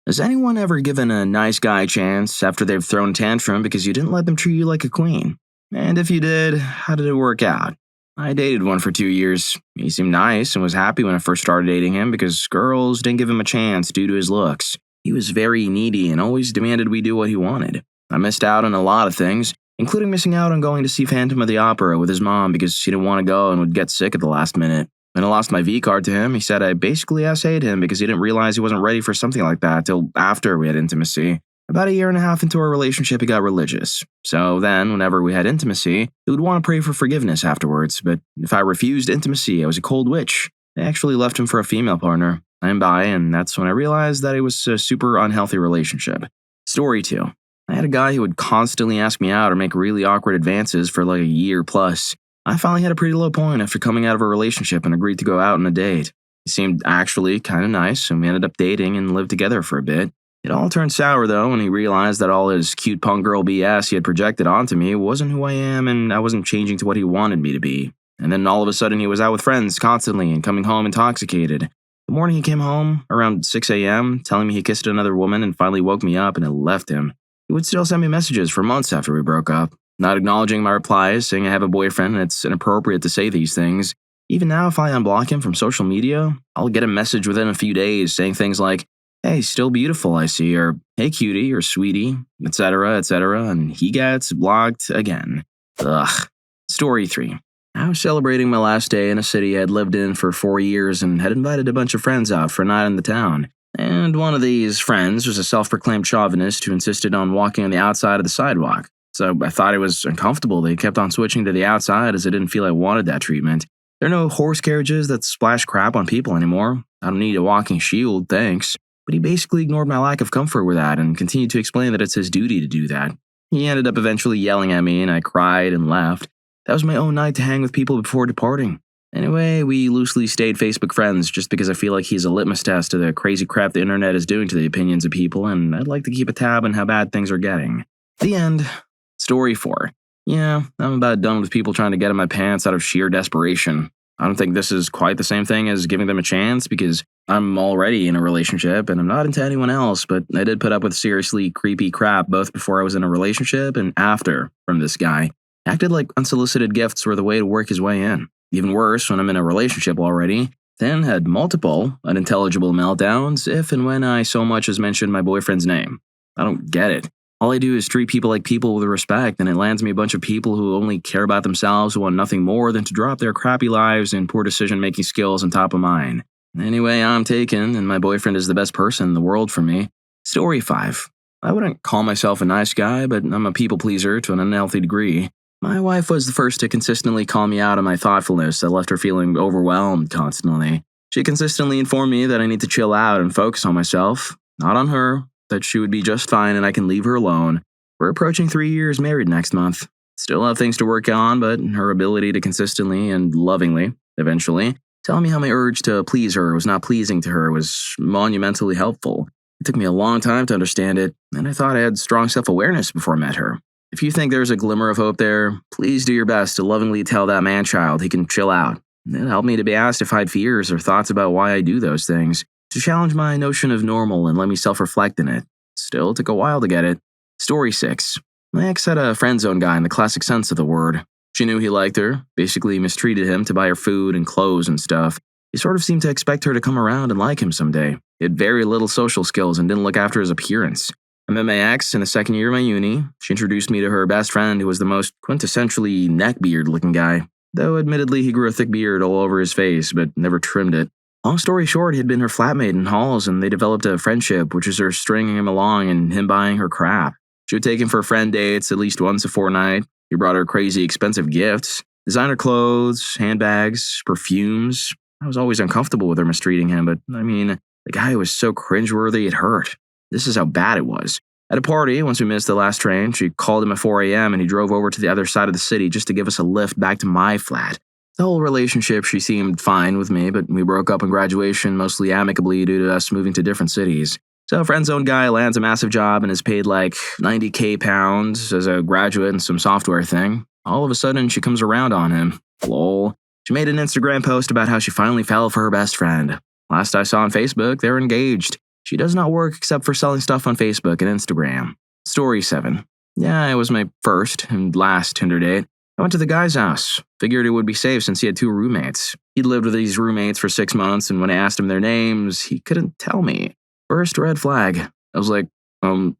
Has anyone ever given a nice guy a chance after they've thrown a tantrum because you didn't let them treat you like a queen? And if you did, how did it work out? I dated one for 2 years. He seemed nice and was happy when I first started dating him because girls didn't give him a chance due to his looks. He was very needy and always demanded we do what he wanted. I missed out on a lot of things, including missing out on going to see Phantom of the Opera with his mom because she didn't want to go and would get sick at the last minute. When I lost my V card to him, he said I basically essayed him because he didn't realize he wasn't ready for something like that till after we had intimacy. About a year and a half into our relationship, he got religious. So then, whenever we had intimacy, he would want to pray for forgiveness afterwards, but if I refused intimacy, I was a cold witch. I actually left him for a female partner. I'm bi, and that's when I realized that it was a super unhealthy relationship. Story 2. I had a guy who would constantly ask me out or make really awkward advances for like a year plus. I finally had a pretty low point after coming out of a relationship and agreed to go out on a date. He seemed actually kind of nice, and we ended up dating and lived together for a bit. It all turned sour though when he realized that all his cute punk girl BS he had projected onto me wasn't who I am, and I wasn't changing to what he wanted me to be. And then all of a sudden he was out with friends constantly and coming home intoxicated. The morning he came home, around 6 a.m., telling me he kissed another woman and finally woke me up and I left him. He would still send me messages for months after we broke up, not acknowledging my replies, saying I have a boyfriend and it's inappropriate to say these things. Even now, if I unblock him from social media, I'll get a message within a few days saying things like, "Hey, still beautiful, I see," or "Hey, cutie," or "Sweetie," etc., and he gets blocked again. Ugh. Story 3. I was celebrating my last day in a city I'd lived in for 4 years and had invited a bunch of friends out for a night in the town. And one of these friends was a self-proclaimed chauvinist who insisted on walking on the outside of the sidewalk. So I thought it was uncomfortable that he kept on switching to the outside as I didn't feel I wanted that treatment. There are no horse carriages that splash crap on people anymore. I don't need a walking shield, thanks. But he basically ignored my lack of comfort with that and continued to explain that it's his duty to do that. He ended up eventually yelling at me and I cried and left. That was my own night to hang with people before departing. Anyway, we loosely stayed Facebook friends just because I feel like he's a litmus test to the crazy crap the internet is doing to the opinions of people, and I'd like to keep a tab on how bad things are getting. The end. Story 4. Yeah, I'm about done with people trying to get in my pants out of sheer desperation. I don't think this is quite the same thing as giving them a chance because I'm already in a relationship and I'm not into anyone else, but I did put up with seriously creepy crap both before I was in a relationship and after from this guy. Acted like unsolicited gifts were the way to work his way in. Even worse when I'm in a relationship already. Then had multiple unintelligible meltdowns if and when I so much as mentioned my boyfriend's name. I don't get it. All I do is treat people like people with respect, and it lands me a bunch of people who only care about themselves, who want nothing more than to drop their crappy lives and poor decision-making skills on top of mine. Anyway, I'm taken, and my boyfriend is the best person in the world for me. Story 5. I wouldn't call myself a nice guy, but I'm a people pleaser to an unhealthy degree. My wife was the first to consistently call me out on my thoughtfulness that left her feeling overwhelmed constantly. She consistently informed me that I need to chill out and focus on myself, not on her, that she would be just fine and I can leave her alone. We're approaching 3 years married next month. Still have things to work on, but her ability to consistently and lovingly, eventually, tell me how my urge to please her was not pleasing to her was monumentally helpful. It took me a long time to understand it, and I thought I had strong self-awareness before I met her. If you think there's a glimmer of hope there, please do your best to lovingly tell that man-child he can chill out. It helped me to be asked if I had fears or thoughts about why I do those things, to challenge my notion of normal and let me self-reflect in it. Still took a while to get it. Story 6. My ex had a friend zone guy in the classic sense of the word. She knew he liked her, basically mistreated him to buy her food and clothes and stuff. He sort of seemed to expect her to come around and like him someday. He had very little social skills and didn't look after his appearance. I met my ex in the second year of my uni. She introduced me to her best friend who was the most quintessentially neckbeard-looking guy. Though admittedly he grew a thick beard all over his face, but never trimmed it. Long story short, he had been her flatmate in halls and they developed a friendship, which is her stringing him along and him buying her crap. She would take him for friend dates at least once a fortnight. He brought her crazy expensive gifts, designer clothes, handbags, perfumes. I was always uncomfortable with her mistreating him, but the guy was so cringeworthy it hurt. This is how bad it was. At a party, once we missed the last train, she called him at 4 a.m. and he drove over to the other side of the city just to give us a lift back to my flat. The whole relationship, she seemed fine with me, but we broke up in graduation mostly amicably due to us moving to different cities. So a friend-zoned guy lands a massive job and is paid like 90k pounds as a graduate in some software thing. All of a sudden, she comes around on him. Lol. She made an Instagram post about how she finally fell for her best friend. Last I saw on Facebook, they were engaged. She does not work except for selling stuff on Facebook and Instagram. Story 7. Yeah, it was my first and last Tinder date. I went to the guy's house. Figured it would be safe since he had 2 roommates. He'd lived with these roommates for 6 months, and when I asked him their names, he couldn't tell me. First red flag. I was like,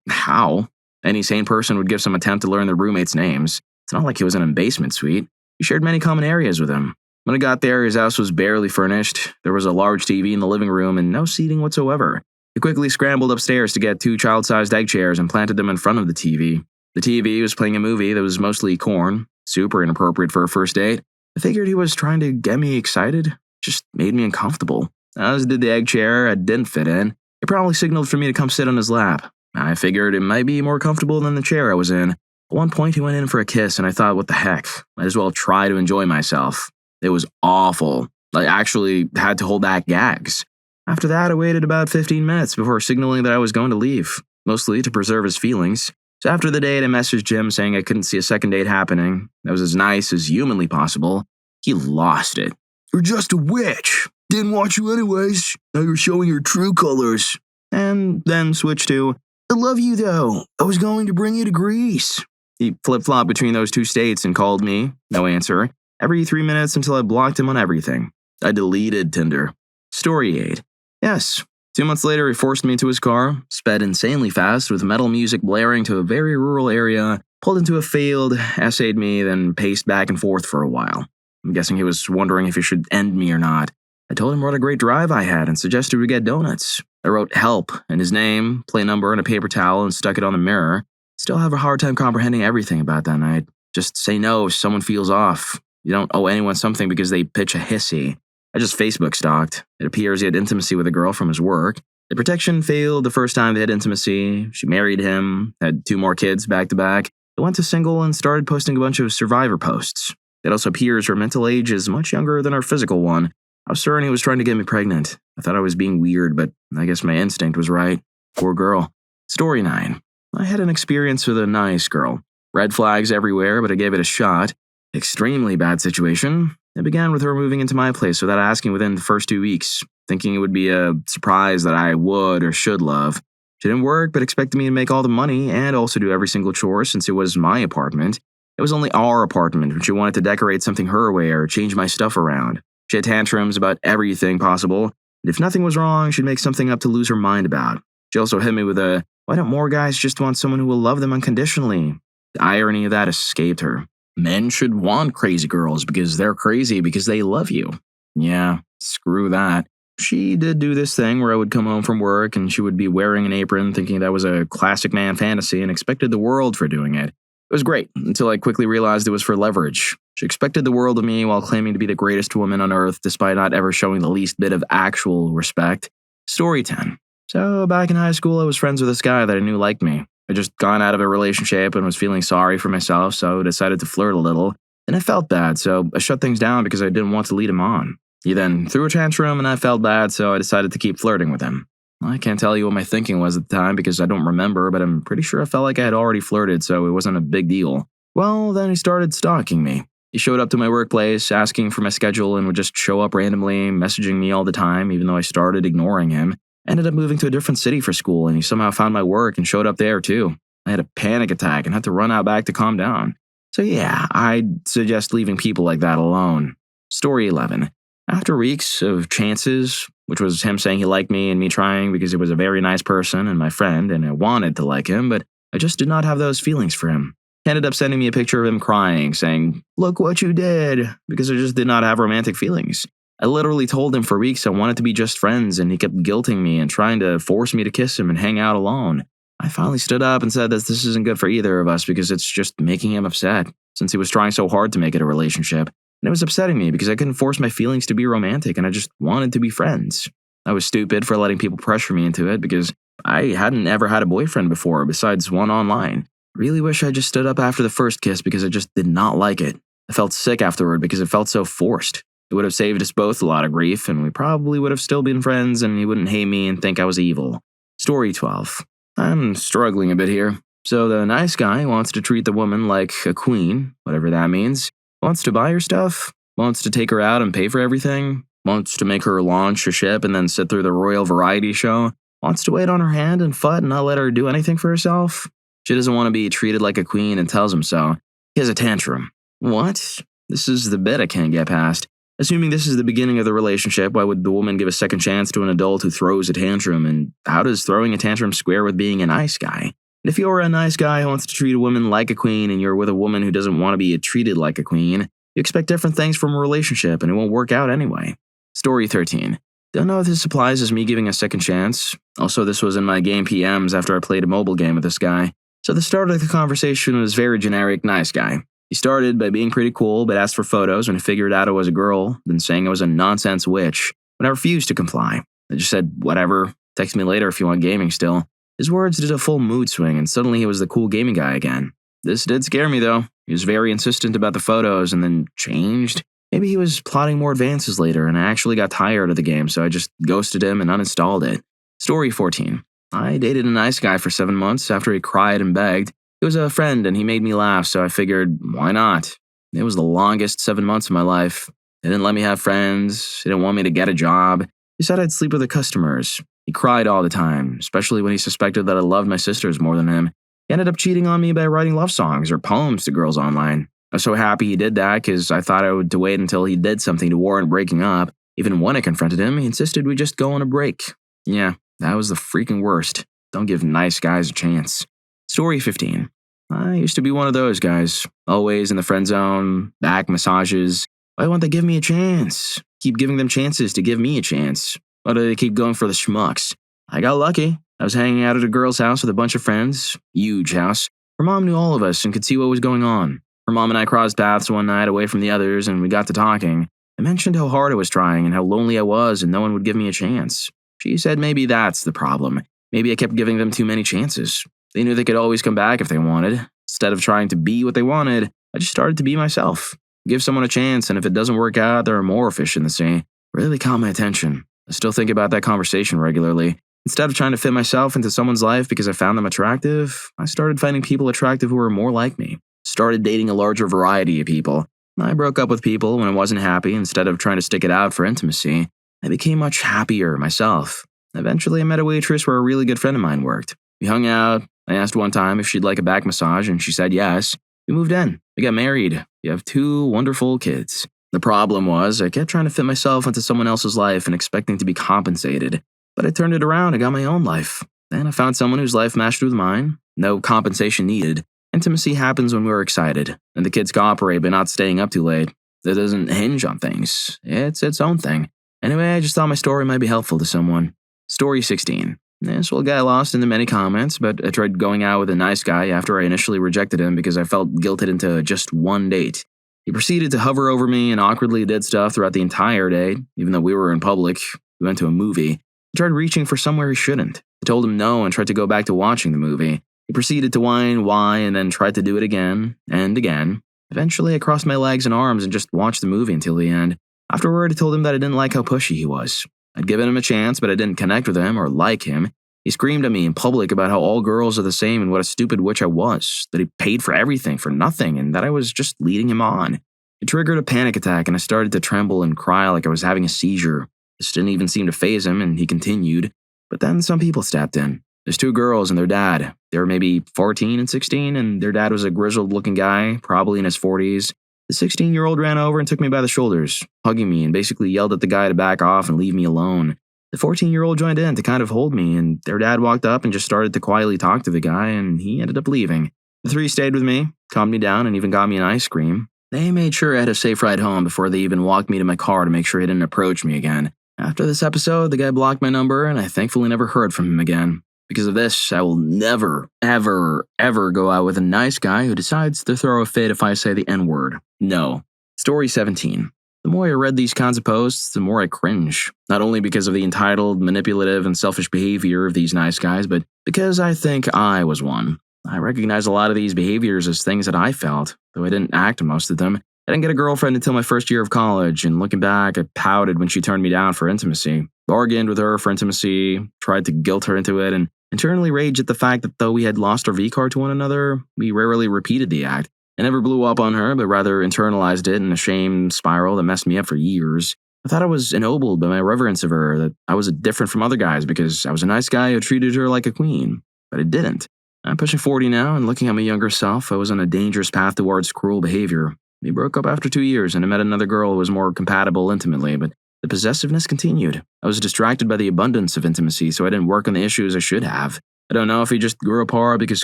how? Any sane person would give some attempt to learn their roommates' names. It's not like he was in a basement suite. We shared many common areas with him. When I got there, his house was barely furnished. There was a large TV in the living room and no seating whatsoever. He quickly scrambled upstairs to get 2 child-sized egg chairs and planted them in front of the TV. The TV was playing a movie that was mostly corn, super inappropriate for a first date. I figured he was trying to get me excited. Just made me uncomfortable. As did the egg chair I didn't fit in. He probably signaled for me to come sit on his lap. I figured it might be more comfortable than the chair I was in. At one point, he went in for a kiss, and I thought, what the heck? Might as well try to enjoy myself. It was awful. I actually had to hold back gags. After that, I waited about 15 minutes before signaling that I was going to leave, mostly to preserve his feelings. So after the date, I messaged Jim saying I couldn't see a second date happening. That was as nice as humanly possible. He lost it. "You're just a witch. Didn't want you anyways. Now you're showing your true colors." And then switched to, "I love you though. I was going to bring you to Greece." He flip-flopped between those 2 states and called me, no answer, every 3 minutes until I blocked him on everything. I deleted Tinder. Story 8. Yes. 2 months later, he forced me into his car, sped insanely fast with metal music blaring to a very rural area, pulled into a field, essayed me, then paced back and forth for a while. I'm guessing he was wondering if he should end me or not. I told him what a great drive I had and suggested we get donuts. I wrote help and his name, play number, and a paper towel and stuck it on the mirror. Still have a hard time comprehending everything about that night. Just say no if someone feels off. You don't owe anyone something because they pitch a hissy. I just Facebook stalked. It appears he had intimacy with a girl from his work. The protection failed the first time they had intimacy. She married him, had 2 more kids back to back. I went to single and started posting a bunch of survivor posts. It also appears her mental age is much younger than our physical one. I was certain he was trying to get me pregnant. I thought I was being weird, but I guess my instinct was right. Poor girl. Story 9. I had an experience with a nice girl. Red flags everywhere, but I gave it a shot. Extremely bad situation. It began with her moving into my place without asking within the first 2 weeks, thinking it would be a surprise that I would or should love. She didn't work, but expected me to make all the money and also do every single chore since it was my apartment. It was only our apartment, but she wanted to decorate something her way or change my stuff around. She had tantrums about everything possible, and if nothing was wrong, she'd make something up to lose her mind about. She also hit me with a, "Why don't more guys just want someone who will love them unconditionally?" The irony of that escaped her. Men should want crazy girls because they're crazy because they love you. Yeah, screw that. She did do this thing where I would come home from work and she would be wearing an apron thinking that was a classic man fantasy and expected the world for doing it. It was great until I quickly realized it was for leverage. She expected the world of me while claiming to be the greatest woman on earth despite not ever showing the least bit of actual respect. Story 10. So back in high school, I was friends with this guy that I knew liked me. I'd just gone out of a relationship and was feeling sorry for myself, so I decided to flirt a little. And I felt bad, so I shut things down because I didn't want to lead him on. He then threw a tantrum and I felt bad, so I decided to keep flirting with him. I can't tell you what my thinking was at the time because I don't remember, but I'm pretty sure I felt like I had already flirted, so it wasn't a big deal. Well, then he started stalking me. He showed up to my workplace, asking for my schedule, and would just show up randomly, messaging me all the time, even though I started ignoring him. Ended up moving to a different city for school, and he somehow found my work and showed up there too. I had a panic attack and had to run out back to calm down. So yeah, I'd suggest leaving people like that alone. Story 11. After weeks of chances, which was him saying he liked me and me trying because he was a very nice person and my friend and I wanted to like him, but I just did not have those feelings for him. He ended up sending me a picture of him crying, saying, "Look what you did," because I just did not have romantic feelings. I literally told him for weeks I wanted to be just friends and he kept guilting me and trying to force me to kiss him and hang out alone. I finally stood up and said that this isn't good for either of us because it's just making him upset, since he was trying so hard to make it a relationship. And it was upsetting me because I couldn't force my feelings to be romantic and I just wanted to be friends. I was stupid for letting people pressure me into it because I hadn't ever had a boyfriend before besides one online. Really wish I just stood up after the first kiss because I just did not like it. I felt sick afterward because it felt so forced. It would have saved us both a lot of grief and we probably would have still been friends and he wouldn't hate me and think I was evil. Story 12. I'm struggling a bit here. So the nice guy wants to treat the woman like a queen, whatever that means. Wants to buy her stuff, wants to take her out and pay for everything, wants to make her launch a ship and then sit through the royal variety show, Wants to wait on her hand and foot and not let her do anything for herself. She doesn't want to be treated like a queen and tells him so. He has a tantrum. What? This is the bit I can't get past. Assuming this is the beginning of the relationship, why would the woman give a second chance to an adult who throws a tantrum, and how does throwing a tantrum square with being a nice guy? And if you're a nice guy who wants to treat a woman like a queen and you're with a woman who doesn't want to be treated like a queen, you expect different things from a relationship and it won't work out anyway. Story 13. Don't know if this applies as me giving a second chance. Also, this was in my game PMs after I played a mobile game with this guy. So the start of the conversation was very generic nice guy. He started by being pretty cool, but asked for photos when he figured out I was a girl, then saying I was a nonsense witch, when I refused to comply. I just said, whatever, text me later if you want gaming still. His words did a full mood swing, and suddenly he was the cool gaming guy again. This did scare me, though. He was very insistent about the photos, and then changed. Maybe he was plotting more advances later, and I actually got tired of the game, so I just ghosted him and uninstalled it. Story 14. I dated a nice guy for 7 months after he cried and begged. He was a friend and he made me laugh, so I figured, why not? It was the longest 7 months of my life. He didn't let me have friends. He didn't want me to get a job. He said I'd sleep with the customers. He cried all the time, especially when he suspected that I loved my sisters more than him. He ended up cheating on me by writing love songs or poems to girls online. I was so happy he did that because I thought I would wait until he did something to warrant breaking up. Even when I confronted him, he insisted we just go on a break. Yeah, that was the freaking worst. Don't give nice guys a chance. Story 15. I used to be one of those guys, always in the friend zone, back massages. Why won't they give me a chance? Keep giving them chances to give me a chance. Why do they keep going for the schmucks? I got lucky. I was hanging out at a girl's house with a bunch of friends. Huge house. Her mom knew all of us and could see what was going on. Her mom and I crossed paths one night away from the others and we got to talking. I mentioned how hard I was trying and how lonely I was and no one would give me a chance. She said maybe that's the problem. Maybe I kept giving them too many chances. They knew they could always come back if they wanted. Instead of trying to be what they wanted, I just started to be myself. Give someone a chance, and if it doesn't work out, there are more fish in the sea. Really caught my attention. I still think about that conversation regularly. Instead of trying to fit myself into someone's life because I found them attractive, I started finding people attractive who were more like me. Started dating a larger variety of people. I broke up with people when I wasn't happy instead of trying to stick it out for intimacy. I became much happier myself. Eventually, I met a waitress where a really good friend of mine worked. We hung out. I asked one time if she'd like a back massage, and she said yes. We moved in. We got married. We have 2 wonderful kids. The problem was, I kept trying to fit myself into someone else's life and expecting to be compensated. But I turned it around and got my own life. Then I found someone whose life matched with mine. No compensation needed. Intimacy happens when we're excited, and the kids cooperate by not staying up too late. That doesn't hinge on things. It's its own thing. Anyway, I just thought my story might be helpful to someone. Story 16. This will get lost in the many comments, but I tried going out with a nice guy after I initially rejected him because I felt guilted into just one date. He proceeded to hover over me and awkwardly did stuff throughout the entire day, even though we were in public. We went to a movie. He tried reaching for somewhere he shouldn't. I told him no and tried to go back to watching the movie. He proceeded to whine why and then tried to do it again and again. Eventually, I crossed my legs and arms and just watched the movie until the end. Afterward, I told him that I didn't like how pushy he was. I'd given him a chance, but I didn't connect with him or like him. He screamed at me in public about how all girls are the same and what a stupid witch I was, that he paid for everything for nothing, and that I was just leading him on. It triggered a panic attack, and I started to tremble and cry like I was having a seizure. This didn't even seem to faze him, and he continued. But then some people stepped in. There's 2 girls and their dad. They were maybe 14 and 16, and their dad was a grizzled-looking guy, probably in his 40s. The 16-year-old ran over and took me by the shoulders, hugging me and basically yelled at the guy to back off and leave me alone. The 14-year-old joined in to kind of hold me, and their dad walked up and just started to quietly talk to the guy, and he ended up leaving. The 3 stayed with me, calmed me down, and even got me an ice cream. They made sure I had a safe ride home before they even walked me to my car to make sure he didn't approach me again. After this episode, the guy blocked my number, and I thankfully never heard from him again. Because of this, I will never, ever, ever go out with a nice guy who decides to throw a fit if I say the N-word. No. Story 17. The more I read these kinds of posts, the more I cringe. Not only because of the entitled, manipulative, and selfish behavior of these nice guys, but because I think I was one. I recognize a lot of these behaviors as things that I felt, though I didn't act on most of them. I didn't get a girlfriend until my first year of college, and looking back, I pouted when she turned me down for intimacy. Bargained with her for intimacy, tried to guilt her into it, and internally raged at the fact that though we had lost our V-card to one another, we rarely repeated the act. I never blew up on her, but rather internalized it in a shame spiral that messed me up for years. I thought I was ennobled by my reverence of her, that I was different from other guys because I was a nice guy who treated her like a queen. But I didn't. I'm pushing 40 now, and looking at my younger self, I was on a dangerous path towards cruel behavior. We broke up after 2 years, and I met another girl who was more compatible intimately, but the possessiveness continued. I was distracted by the abundance of intimacy, so I didn't work on the issues I should have. I don't know if we just grew apart because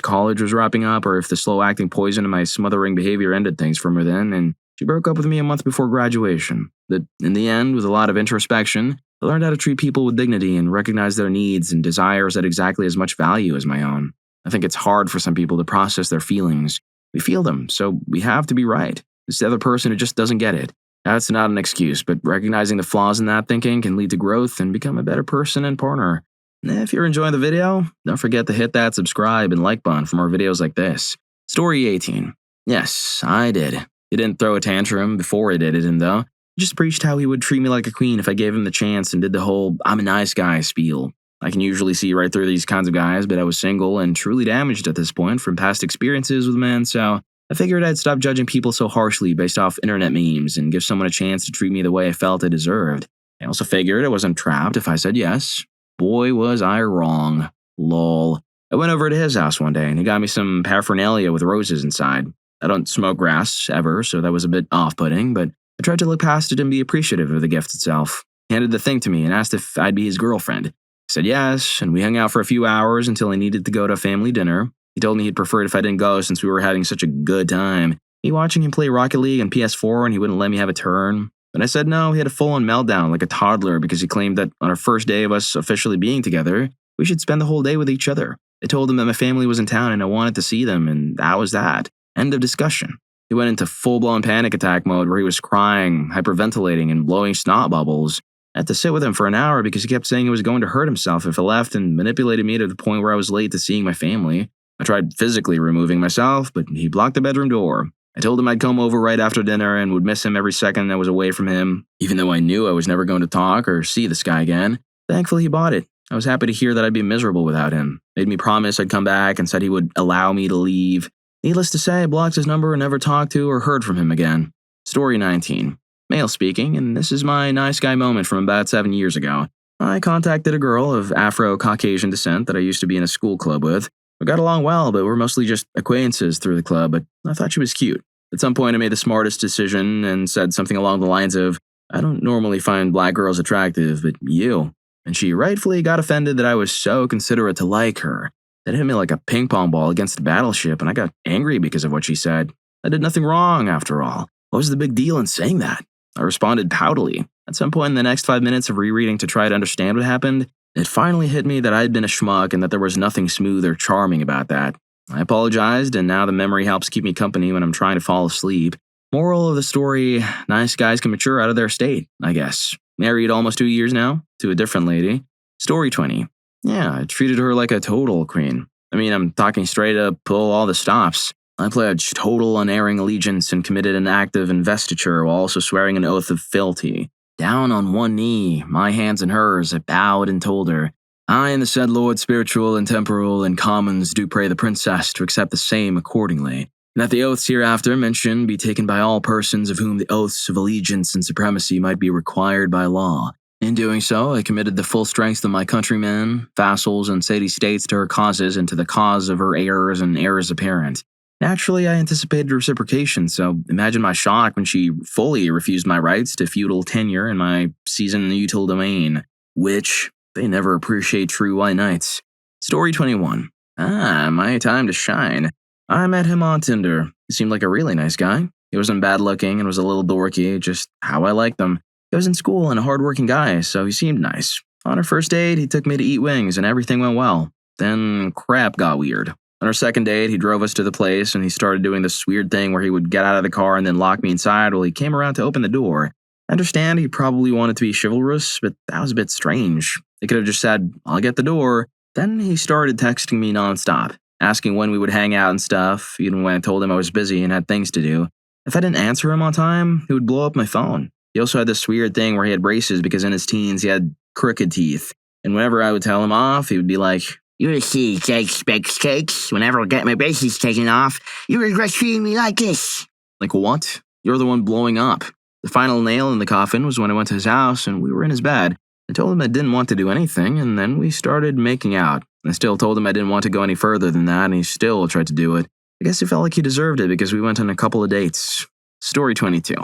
college was wrapping up, or if the slow-acting poison in my smothering behavior ended things from her then, and she broke up with me a month before graduation. But in the end, with a lot of introspection, I learned how to treat people with dignity and recognize their needs and desires at exactly as much value as my own. I think it's hard for some people to process their feelings. We feel them, so we have to be right. It's the other person who just doesn't get it. That's not an excuse, but recognizing the flaws in that thinking can lead to growth and become a better person and partner. If you're enjoying the video, don't forget to hit that subscribe and like button for more videos like this. Story 18. Yes, I did. He didn't throw a tantrum before I dated him, though. He just preached how he would treat me like a queen if I gave him the chance and did the whole "I'm a nice guy" spiel. I can usually see right through these kinds of guys, but I was single and truly damaged at this point from past experiences with men, so I figured I'd stop judging people so harshly based off internet memes and give someone a chance to treat me the way I felt I deserved. I also figured I wasn't trapped if I said yes. Boy, was I wrong. Lol. I went over to his house one day and he got me some paraphernalia with roses inside. I don't smoke grass, ever, so that was a bit off-putting, but I tried to look past it and be appreciative of the gift itself. He handed the thing to me and asked if I'd be his girlfriend. I said yes, and we hung out for a few hours until I needed to go to a family dinner. He told me he'd prefer it if I didn't go since we were having such a good time. Me watching him play Rocket League on PS4 and he wouldn't let me have a turn. But I said no, he had a full-on meltdown like a toddler because he claimed that on our first day of us officially being together, we should spend the whole day with each other. I told him that my family was in town and I wanted to see them, and that was that. End of discussion. He went into full-blown panic attack mode where he was crying, hyperventilating, and blowing snot bubbles. I had to sit with him for an hour because he kept saying he was going to hurt himself if I left and manipulated me to the point where I was late to seeing my family. I tried physically removing myself, but he blocked the bedroom door. I told him I'd come over right after dinner and would miss him every second I was away from him, even though I knew I was never going to talk or see this guy again. Thankfully, he bought it. I was happy to hear that I'd be miserable without him. Made me promise I'd come back and said he would allow me to leave. Needless to say, I blocked his number and never talked to or heard from him again. Story 19. Male speaking, and this is my nice guy moment from about 7 years ago. I contacted a girl of Afro-Caucasian descent that I used to be in a school club with. We got along well, but we're mostly just acquaintances through the club, but I thought she was cute. At some point, I made the smartest decision and said something along the lines of, "I don't normally find black girls attractive, but you." And she rightfully got offended that I was so considerate to like her. That hit me like a ping pong ball against a battleship, and I got angry because of what she said. I did nothing wrong, after all. What was the big deal in saying that? I responded poutily. At some point in the next 5 minutes of rereading to try to understand what happened, it finally hit me that I had been a schmuck and that there was nothing smooth or charming about that. I apologized, and now the memory helps keep me company when I'm trying to fall asleep. Moral of the story, nice guys can mature out of their state, I guess. Married almost 2 years now, to a different lady. Story 20. Yeah, I treated her like a total queen. I mean, I'm talking straight up, pull all the stops. I pledged total unerring allegiance and committed an act of investiture while also swearing an oath of fealty. Down on one knee, my hands in hers, I bowed and told her, "I and the said Lord Spiritual and Temporal and Commons do pray the princess to accept the same accordingly, and that the oaths hereafter mentioned be taken by all persons of whom the oaths of allegiance and supremacy might be required by law. In doing so, I committed the full strength of my countrymen, vassals, and city-states to her causes and to the cause of her heirs and heirs apparent. Naturally, I anticipated reciprocation, so imagine my shock when she fully refused my rights to feudal tenure in my season-util domain, which they never appreciate true white knights." Story 21. My time to shine. I met him on Tinder. He seemed like a really nice guy. He wasn't bad-looking and was a little dorky, just how I liked them. He was in school and a hard-working guy, so he seemed nice. On our first date, he took me to eat wings and everything went well. Then crap got weird. On our second date, he drove us to the place and he started doing this weird thing where he would get out of the car and then lock me inside while he came around to open the door. I understand he probably wanted to be chivalrous, but that was a bit strange. He could have just said, "I'll get the door." Then he started texting me nonstop, asking when we would hang out and stuff, even when I told him I was busy and had things to do. If I didn't answer him on time, he would blow up my phone. He also had this weird thing where he had braces because in his teens he had crooked teeth. And whenever I would tell him off, he would be like, "You see, cakes, bakes, cakes. Whenever I get my braces taken off, you regret treating me like this." Like what? You're the one blowing up. The final nail in the coffin was when I went to his house and we were in his bed. I told him I didn't want to do anything, and then we started making out. I still told him I didn't want to go any further than that, and he still tried to do it. I guess he felt like he deserved it because we went on a couple of dates. Story 22.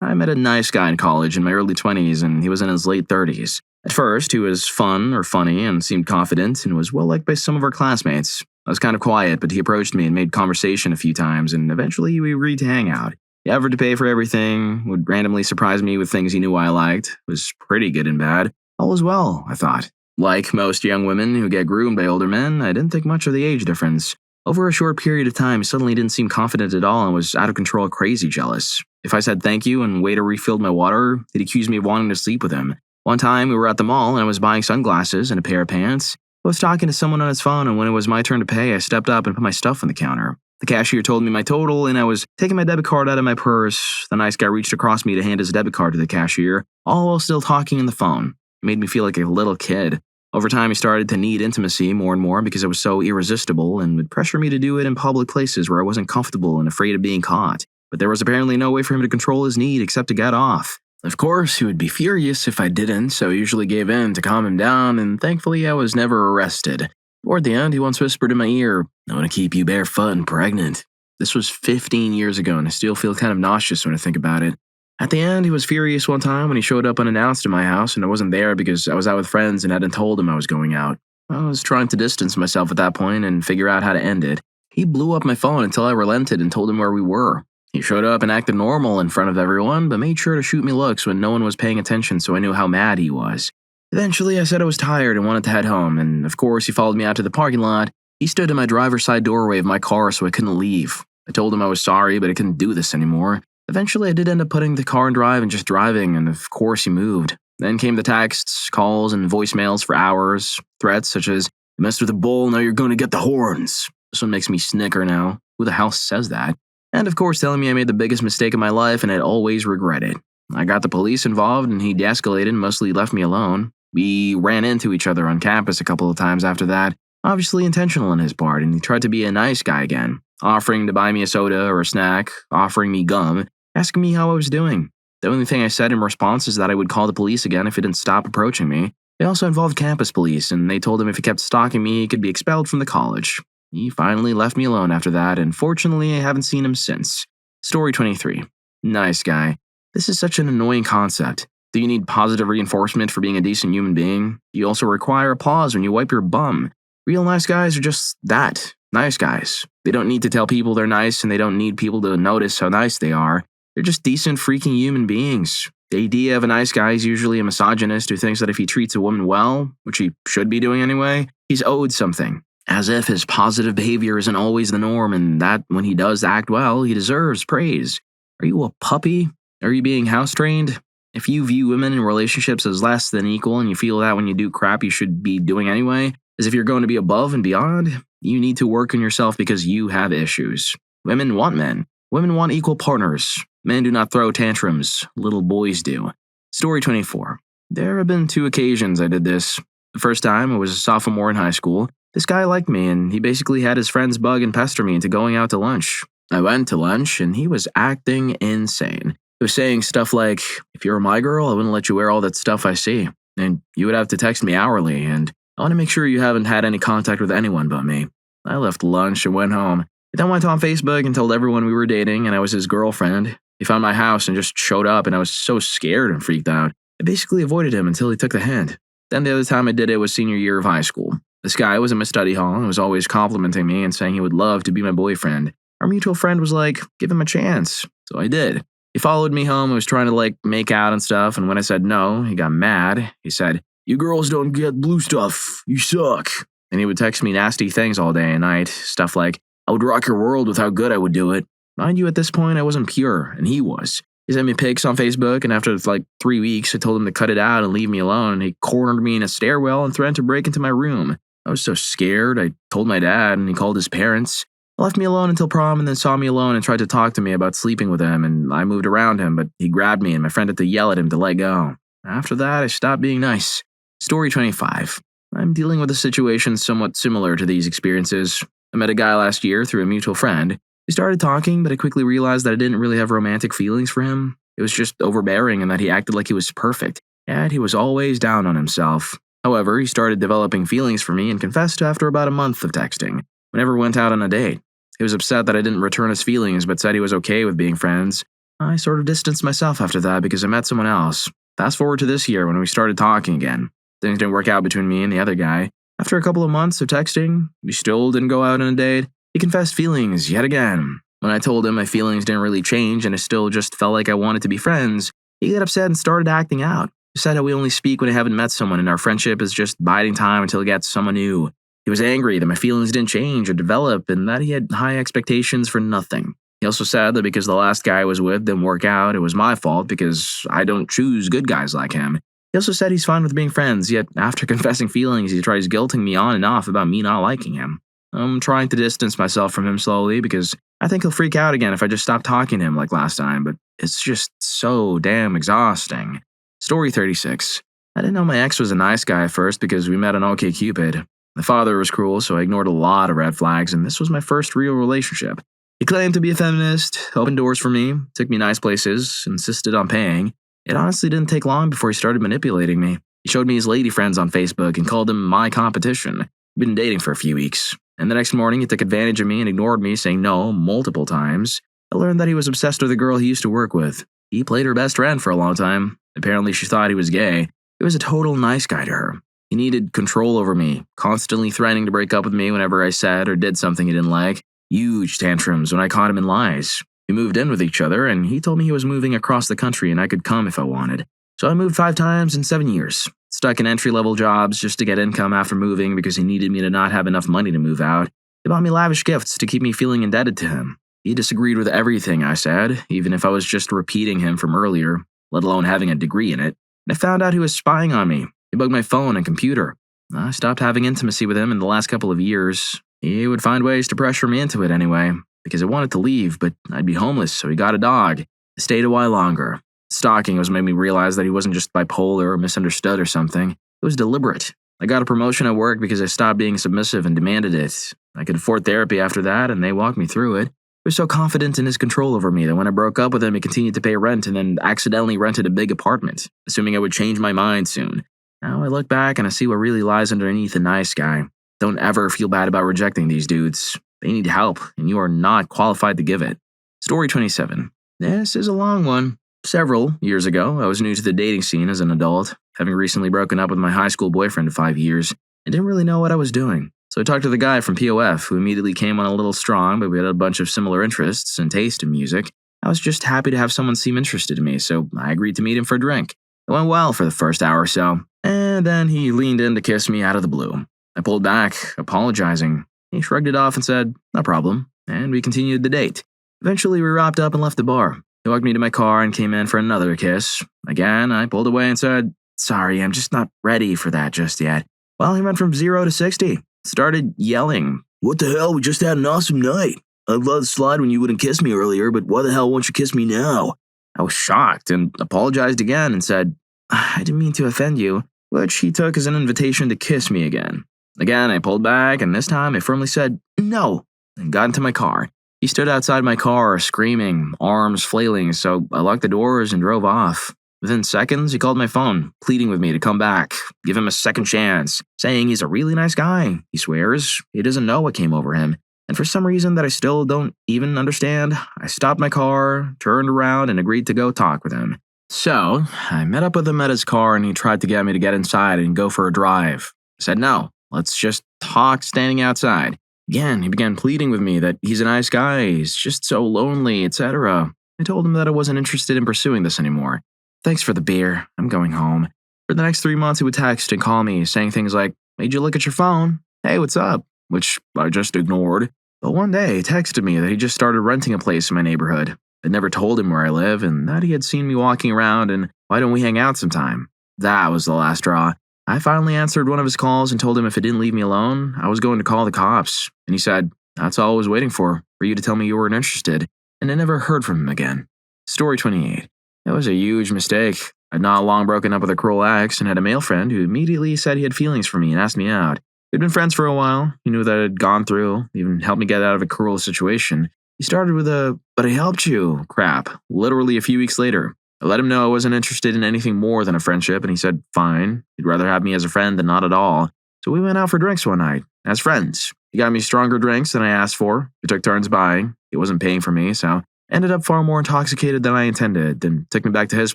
I met a nice guy in college in my early 20s, and he was in his late 30s. At first, he was fun or funny and seemed confident and was well liked by some of our classmates. I was kind of quiet, but he approached me and made conversation a few times, and eventually we agreed to hang out. He offered to pay for everything, would randomly surprise me with things he knew I liked, was pretty good and bad. All was well, I thought. Like most young women who get groomed by older men, I didn't think much of the age difference. Over a short period of time, he suddenly didn't seem confident at all and was out of control, crazy jealous. If I said thank you and waiter refilled my water, he'd accuse me of wanting to sleep with him. One time, we were at the mall and I was buying sunglasses and a pair of pants. I was talking to someone on his phone, and when it was my turn to pay, I stepped up and put my stuff on the counter. The cashier told me my total, and I was taking my debit card out of my purse. The nice guy reached across me to hand his debit card to the cashier, all while still talking on the phone. It made me feel like a little kid. Over time, he started to need intimacy more and more because it was so irresistible and would pressure me to do it in public places where I wasn't comfortable and afraid of being caught. But there was apparently no way for him to control his need except to get off. Of course, he would be furious if I didn't, so I usually gave in to calm him down, and thankfully I was never arrested. Toward the end, he once whispered in my ear, "I want to keep you barefoot and pregnant." This was 15 years ago, and I still feel kind of nauseous when I think about it. At the end, he was furious one time when he showed up unannounced in my house, and I wasn't there because I was out with friends and hadn't told him I was going out. I was trying to distance myself at that point and figure out how to end it. He blew up my phone until I relented and told him where we were. He showed up and acted normal in front of everyone, but made sure to shoot me looks when no one was paying attention so I knew how mad he was. Eventually, I said I was tired and wanted to head home, and of course, he followed me out to the parking lot. He stood in my driver's side doorway of my car so I couldn't leave. I told him I was sorry, but I couldn't do this anymore. Eventually, I did end up putting the car in drive and just driving, and of course, he moved. Then came the texts, calls, and voicemails for hours. Threats such as, "You messed with a bull, now you're going to get the horns." This one makes me snicker now. Who the hell says that? And of course, telling me I made the biggest mistake of my life and I'd always regret it. I got the police involved, and he de-escalated and mostly left me alone. We ran into each other on campus a couple of times after that. Obviously intentional on his part, and he tried to be a nice guy again, offering to buy me a soda or a snack, offering me gum, asking me how I was doing. The only thing I said in response is that I would call the police again if he didn't stop approaching me. They also involved campus police, and they told him if he kept stalking me, he could be expelled from the college. He finally left me alone after that, and fortunately, I haven't seen him since. Story 23. Nice guy. This is such an annoying concept. Do you need positive reinforcement for being a decent human being? Do you also require applause when you wipe your bum? Real nice guys are just that. Nice guys. They don't need to tell people they're nice, and they don't need people to notice how nice they are. They're just decent freaking human beings. The idea of a nice guy is usually a misogynist who thinks that if he treats a woman well, which he should be doing anyway, he's owed something. As if his positive behavior isn't always the norm, and that when he does act well, he deserves praise. Are you a puppy? Are you being house-trained? If you view women in relationships as less than equal and you feel that when you do crap you should be doing anyway, as if you're going to be above and beyond, you need to work on yourself because you have issues. Women want men. Women want equal partners. Men do not throw tantrums. Little boys do. Story 24. There have been 2 occasions I did this. The first time, I was a sophomore in high school. This guy liked me, and he basically had his friends bug and pester me into going out to lunch. I went to lunch, and he was acting insane. He was saying stuff like, "If you were my girl, I wouldn't let you wear all that stuff I see. And you would have to text me hourly, and I want to make sure you haven't had any contact with anyone but me." I left lunch and went home. He then went on Facebook and told everyone we were dating and I was his girlfriend. He found my house and just showed up, and I was so scared and freaked out. I basically avoided him until he took the hint. Then the other time I did it was senior year of high school. This guy was in my study hall and was always complimenting me and saying he would love to be my boyfriend. Our mutual friend was like, "Give him a chance." So I did. He followed me home and was trying to make out and stuff, and when I said no, he got mad. He said, "You girls don't get blue stuff. You suck." And he would text me nasty things all day and night. Stuff like, "I would rock your world with how good I would do it." Mind you, at this point, I wasn't pure, and he was. He sent me pics on Facebook, and after 3 weeks, I told him to cut it out and leave me alone. He cornered me in a stairwell and threatened to break into my room. I was so scared, I told my dad, and he called his parents. He left me alone until prom and then saw me alone and tried to talk to me about sleeping with him, and I moved around him, but he grabbed me and my friend had to yell at him to let go. After that, I stopped being nice. Story 25. I'm dealing with a situation somewhat similar to these experiences. I met a guy last year through a mutual friend. We started talking, but I quickly realized that I didn't really have romantic feelings for him. It was just overbearing and that he acted like he was perfect, yet he was always down on himself. However, he started developing feelings for me and confessed after about a month of texting. We never went out on a date. He was upset that I didn't return his feelings but said he was okay with being friends. I sort of distanced myself after that because I met someone else. Fast forward to this year when we started talking again. Things didn't work out between me and the other guy. After a couple of months of texting, we still didn't go out on a date. He confessed feelings yet again. When I told him my feelings didn't really change and I still just felt like I wanted to be friends, he got upset and started acting out. He said how we only speak when I haven't met someone and our friendship is just biding time until he gets someone new. He was angry that my feelings didn't change or develop and that he had high expectations for nothing. He also said that because the last guy I was with didn't work out, it was my fault because I don't choose good guys like him. He also said he's fine with being friends, yet after confessing feelings, he tries guilting me on and off about me not liking him. I'm trying to distance myself from him slowly because I think he'll freak out again if I just stop talking to him like last time, but it's just so damn exhausting. Story 36. I didn't know my ex was a nice guy at first because we met on OkCupid. The father was cruel, so I ignored a lot of red flags, and this was my first real relationship. He claimed to be a feminist, opened doors for me, took me nice places, insisted on paying. It honestly didn't take long before he started manipulating me. He showed me his lady friends on Facebook and called them my competition. We'd been dating for a few weeks, and the next morning he took advantage of me and ignored me, saying no multiple times. I learned that he was obsessed with a girl he used to work with. He played her best friend for a long time. Apparently she thought he was gay. He was a total nice guy to her. He needed control over me, constantly threatening to break up with me whenever I said or did something he didn't like. Huge tantrums when I caught him in lies. We moved in with each other, and he told me he was moving across the country and I could come if I wanted. So I moved 5 times in 7 years. Stuck in entry-level jobs just to get income after moving because he needed me to not have enough money to move out. He bought me lavish gifts to keep me feeling indebted to him. He disagreed with everything I said, even if I was just repeating him from earlier, let alone having a degree in it. And I found out he was spying on me. He bugged my phone and computer. I stopped having intimacy with him in the last couple of years. He would find ways to pressure me into it anyway, because I wanted to leave, but I'd be homeless, so he got a dog. I stayed a while longer. Stalking was made me realize that he wasn't just bipolar or misunderstood or something. It was deliberate. I got a promotion at work because I stopped being submissive and demanded it. I could afford therapy after that, and they walked me through it. He was so confident in his control over me that when I broke up with him, he continued to pay rent and then accidentally rented a big apartment, assuming I would change my mind soon. Now I look back and I see what really lies underneath a nice guy. Don't ever feel bad about rejecting these dudes. They need help, and you are not qualified to give it. Story 27. This is a long one. Several years ago, I was new to the dating scene as an adult, having recently broken up with my high school boyfriend of 5 years, and didn't really know what I was doing. So I talked to the guy from POF, who immediately came on a little strong, but we had a bunch of similar interests and taste in music. I was just happy to have someone seem interested in me, so I agreed to meet him for a drink. It went well for the first hour or so, and then he leaned in to kiss me out of the blue. I pulled back, apologizing. He shrugged it off and said, "No problem," and we continued the date. Eventually, we wrapped up and left the bar. He walked me to my car and came in for another kiss. Again, I pulled away and said, "Sorry, I'm just not ready for that just yet." Well, he went from 0 to 60. Started yelling, "What the hell? We just had an awesome night. I'd love to slide when you wouldn't kiss me earlier, but why the hell won't you kiss me now?" I was shocked and apologized again and said, "I didn't mean to offend you," which he took as an invitation to kiss me again. Again, I pulled back, and this time I firmly said, "No," and got into my car. He stood outside my car, screaming, arms flailing, so I locked the doors and drove off. Within seconds, he called my phone, pleading with me to come back, give him a second chance, saying he's a really nice guy. He swears he doesn't know what came over him, and for some reason that I still don't even understand, I stopped my car, turned around, and agreed to go talk with him. So, I met up with him at his car, and he tried to get me to get inside and go for a drive. I said no. Let's just talk standing outside. Again, he began pleading with me that he's a nice guy, he's just so lonely, etc. I told him that I wasn't interested in pursuing this anymore. "Thanks for the beer, I'm going home." For the next 3 months, he would text and call me, saying things like, "Made you look at your phone? Hey, what's up?" Which I just ignored. But one day, he texted me that he just started renting a place in my neighborhood. I'd never told him where I live, and that he had seen me walking around, and why don't we hang out sometime? That was the last straw. I finally answered one of his calls and told him if he didn't leave me alone, I was going to call the cops. And he said, "That's all I was waiting for you to tell me you weren't interested." And I never heard from him again. Story 28. That was a huge mistake. I'd not long broken up with a cruel ex and had a male friend who immediately said he had feelings for me and asked me out. We'd been friends for a while. He knew that I'd gone through, even helped me get out of a cruel situation. He started with a, "but I helped you" crap, literally a few weeks later. I let him know I wasn't interested in anything more than a friendship, and he said fine. He'd rather have me as a friend than not at all. So we went out for drinks one night, as friends. He got me stronger drinks than I asked for. We took turns buying. He wasn't paying for me, so I ended up far more intoxicated than I intended, then took me back to his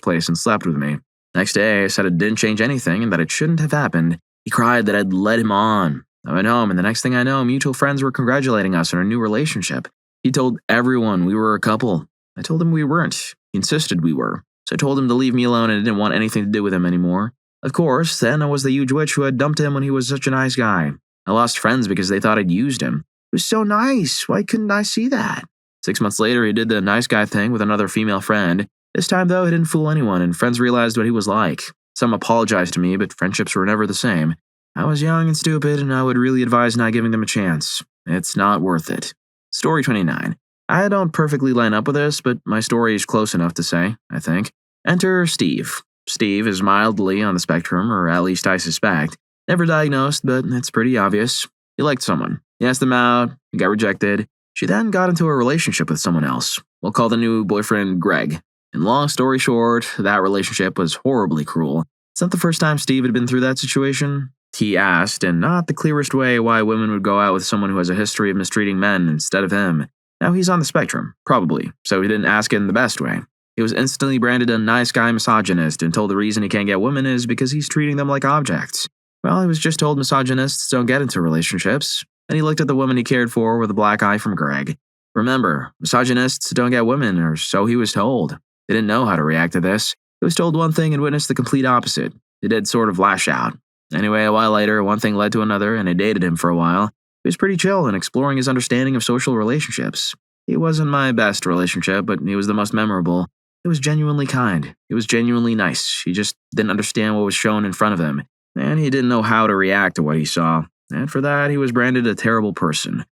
place and slept with me. Next day, I said it didn't change anything and that it shouldn't have happened. He cried that I'd led him on. I went home, and the next thing I know, mutual friends were congratulating us on our new relationship. He told everyone we were a couple. I told him we weren't. He insisted we were. So I told him to leave me alone and I didn't want anything to do with him anymore. Of course, then I was the huge witch who had dumped him when he was such a nice guy. I lost friends because they thought I'd used him. He was so nice. Why couldn't I see that? 6 months later, he did the nice guy thing with another female friend. This time, though, he didn't fool anyone, and friends realized what he was like. Some apologized to me, but friendships were never the same. I was young and stupid, and I would really advise not giving them a chance. It's not worth it. Story 29. I don't perfectly line up with this, but my story is close enough to say, I think. Enter Steve. Steve is mildly on the spectrum, or at least I suspect. Never diagnosed, but it's pretty obvious. He liked someone. He asked them out. He got rejected. She then got into a relationship with someone else. We'll call the new boyfriend Greg. And long story short, that relationship was horribly cruel. It's not the first time Steve had been through that situation. He asked, in not the clearest way, why women would go out with someone who has a history of mistreating men instead of him. Now he's on the spectrum, probably, so he didn't ask it in the best way. He was instantly branded a nice guy misogynist and told the reason he can't get women is because he's treating them like objects. Well, he was just told misogynists don't get into relationships, and he looked at the woman he cared for with a black eye from Greg. Remember, misogynists don't get women, or so he was told. He didn't know how to react to this. He was told one thing and witnessed the complete opposite. He did sort of lash out. Anyway, a while later, one thing led to another, and I dated him for a while. He was pretty chill and exploring his understanding of social relationships. He wasn't my best relationship, but he was the most memorable. He was genuinely kind. He was genuinely nice. He just didn't understand what was shown in front of him, and he didn't know how to react to what he saw. And for that, he was branded a terrible person.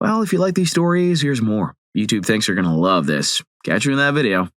Well, if you like these stories, here's more. YouTube thinks you're gonna love this. Catch you in that video.